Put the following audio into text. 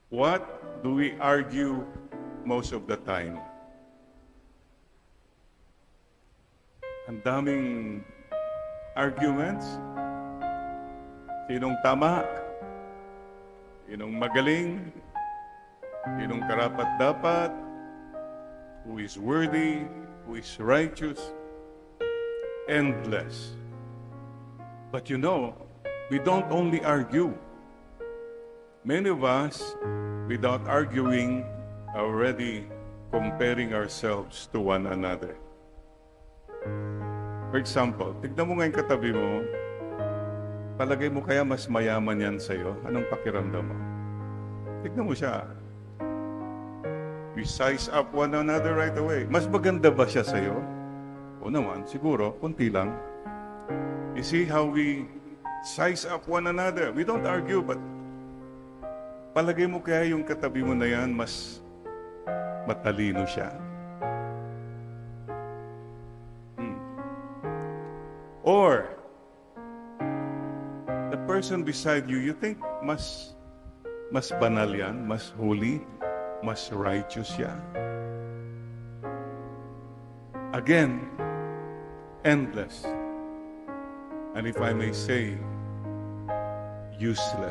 What do we argue most of the time? Ang daming arguments. Sinong tama? Sinong magaling? Sinong karapat-dapat? Who is worthy? Who is righteous? Endless. But you know, we don't only argue. Many of us, without arguing, are already comparing ourselves to one another. For example, tignan mo ngayon katabi mo, palagay mo kaya mas mayaman yan sa'yo? Anong pakiramdam mo? Tignan mo siya. We size up one another right away. Mas maganda ba siya sa'yo? O naman, siguro, kunti lang. You see how we size up one another? We don't argue, but palagay mo kaya yung katabi mo na yan, mas matalino siya? Or, the person beside you, you think mas banal yan, mas holy, mas righteous yan. Again, endless. And if I may say, useless.